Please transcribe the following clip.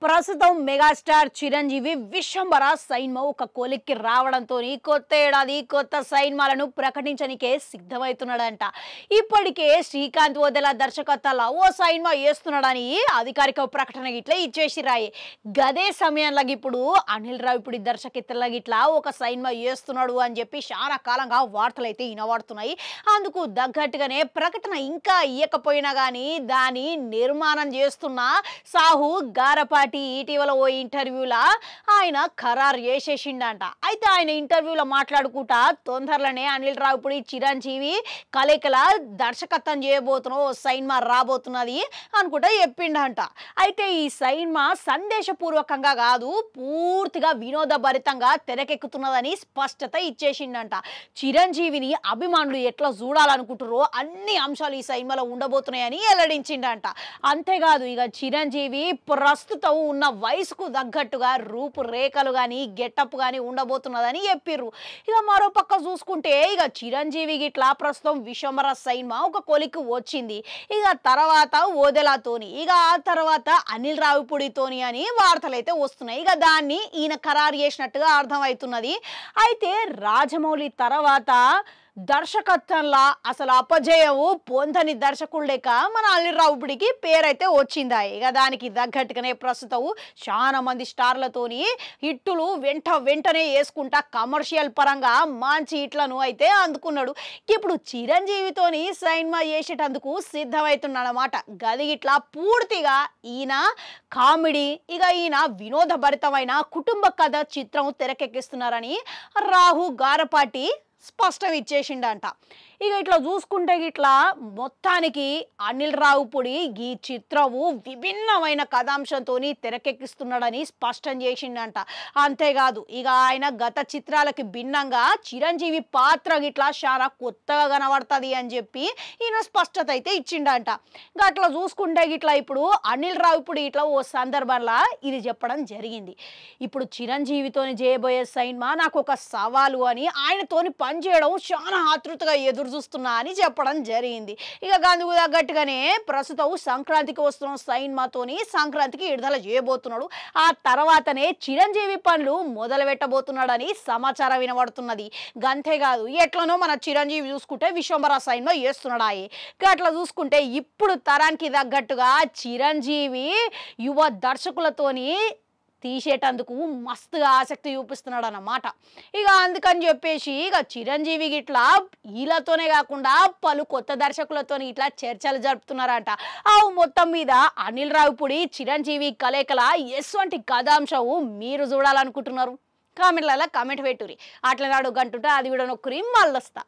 ప్రస్తుతం మెగాస్టార్ చిరంజీవి విశ్వంబర సైన్మా ఒక కొలిక్కి రావడంతో కొత్త ఏడాది కొత్త సైన్మాలను ప్రకటించనికే సిద్ధమవుతున్నాడంట. ఇప్పటికే శ్రీకాంత్ వదల దర్శకత్వంలో ఓ సైన్మా వేస్తున్నాడని అధికారిక ప్రకటన గిట్లా ఇచ్చేసిరాయి. గదే సమయంలో ఇప్పుడు అనిల్ రావిపూడి దర్శకత్వంలో గిట్లా ఒక సైన్మా వేస్తున్నాడు అని చెప్పి చాలా కాలంగా వార్తలు అయితే వినబడుతున్నాయి. అందుకు తగ్గట్టుగానే ప్రకటన ఇంకా ఇయ్యకపోయినా కానీ దాని నిర్మాణం చేస్తున్న సాహు గారపాటి ఇటీవల ఓ ఇంటర్వ్యూలా ఆయన ఖరారు చేసేసిండంట. అయితే ఆయన ఇంటర్వ్యూలో మాట్లాడుకుంటా తొందరలోనే అనిల్ రావిపూడి చిరంజీవి కలయికల దర్శకత్వం చేయబోతున్న ఓ సైన్మా రాబోతున్నది అనుకుంటా చెప్పిండంట. అయితే ఈ సైన్మా సందేశపూర్వకంగా కాదు, పూర్తిగా వినోదభరితంగా తెరకెక్కుతున్నదని స్పష్టత ఇచ్చేసిండంట. చిరంజీవిని అభిమానులు ఎట్లా చూడాలనుకుంటారో అన్ని అంశాలు ఈ సైన్మాలో ఉండబోతున్నాయని వెల్లడించిండంట. అంతేకాదు ఇక చిరంజీవి ప్రస్తుతం ఉన్న వయసుకు తగ్గట్టుగా రూపురేఖలు కానీ గెటప్ కానీ ఉండబోతున్నదని చెప్పిర్రు. ఇక మరో పక్క చూసుకుంటే ఇక చిరంజీవి గిట్లా ప్రస్తుతం విశ్వంబర సైన్మా ఒక కొలిక్కి వచ్చింది. ఇక తర్వాత ఓదెలాతోని ఇక ఆ తర్వాత అనిల్ రావిపూడితోని అని వార్తలు అయితే వస్తున్నాయి. ఇక దాన్ని ఈయన ఖరారు చేసినట్టుగా అర్థమవుతున్నది. అయితే రాజమౌళి తర్వాత దర్శకత్వంలా అసలు అపజయము పొందని దర్శకుడు లేక మన అనిల్ రావిపూడికి పేరైతే వచ్చిందా. ఇక దానికి తగ్గట్టుగానే ప్రస్తుతం చాలా మంది స్టార్లతోని హిట్టులు వెంటనే వేసుకుంటా కమర్షియల్ పరంగా మంచి హిట్లను అయితే అందుకున్నాడు. ఇప్పుడు చిరంజీవితోని సైన్మా చేసేటందుకు సిద్ధమవుతున్నాడు అన్నమాట. గది ఇట్లా పూర్తిగా ఈయన కామెడీ ఇక ఈయన వినోదభరితమైన కుటుంబ కథ చిత్రం తెరకెక్కిస్తున్నారని రాహు గారపాటి స్పష్టం ఇచ్చేసిండంట. ఇక ఇట్లా చూసుకుంటే ఇట్లా మొత్తానికి అనిల్ రావిపూడి ఈ చిత్రము విభిన్నమైన కథాంశంతో తెరకెక్కిస్తున్నాడని స్పష్టం చేసిండంట. అంతేకాదు ఇక ఆయన గత చిత్రాలకి భిన్నంగా చిరంజీవి పాత్ర గిట్లా చాలా కొత్తగా కనబడుతుంది అని చెప్పి ఈయన స్పష్టత అయితే ఇచ్చిండంట. ఇంకా అట్లా చూసుకుంటే గిట్లా ఇప్పుడు అనిల్ రావిపూడి ఇట్లా ఓ సందర్భంలో ఇది చెప్పడం జరిగింది. ఇప్పుడు చిరంజీవితోని చేయబోయే సైన్మా నాకు ఒక సవాలు అని ఆయనతోని పనిచేయడం చాలా ఆతృతగా ఎదురు చూస్తున్నా అని చెప్పడం జరిగింది. ఇక అందుకు తగ్గట్టుగానే ప్రస్తుతం సంక్రాంతికి వస్తున్న సైన్మాతోని సంక్రాంతికి విడుదల చేయబోతున్నాడు. ఆ తర్వాతనే చిరంజీవి పనులు మొదలు పెట్టబోతున్నాడని సమాచారం వినబడుతున్నది. అంతేకాదు ఎట్లనో మన చిరంజీవి చూసుకుంటే విశ్వంబర సైన్మా చేస్తున్నాడు. అట్లా చూసుకుంటే ఇప్పుడు తరానికి తగ్గట్టుగా చిరంజీవి యువ దర్శకులతోని తీసేటందుకు మస్తుగా ఆసక్తి చూపిస్తున్నాడు అన్నమాట. ఇక అందుకని చెప్పేసి ఇక చిరంజీవి గిట్లా వీళ్ళతోనే కాకుండా పలు కొత్త దర్శకులతో ఇట్లా చర్చలు జరుపుతున్నారంట. మొత్తం మీద అనిల్ రావిపూడి చిరంజీవి కలయికల ఎటువంటి కథాంశము మీరు చూడాలనుకుంటున్నారు? కామెంట్లలో కామెంట్ పెట్టుర్రి. అట్లా నాడు గంటుంటే అది కూడా నొక్కురి మళ్ళొస్తా.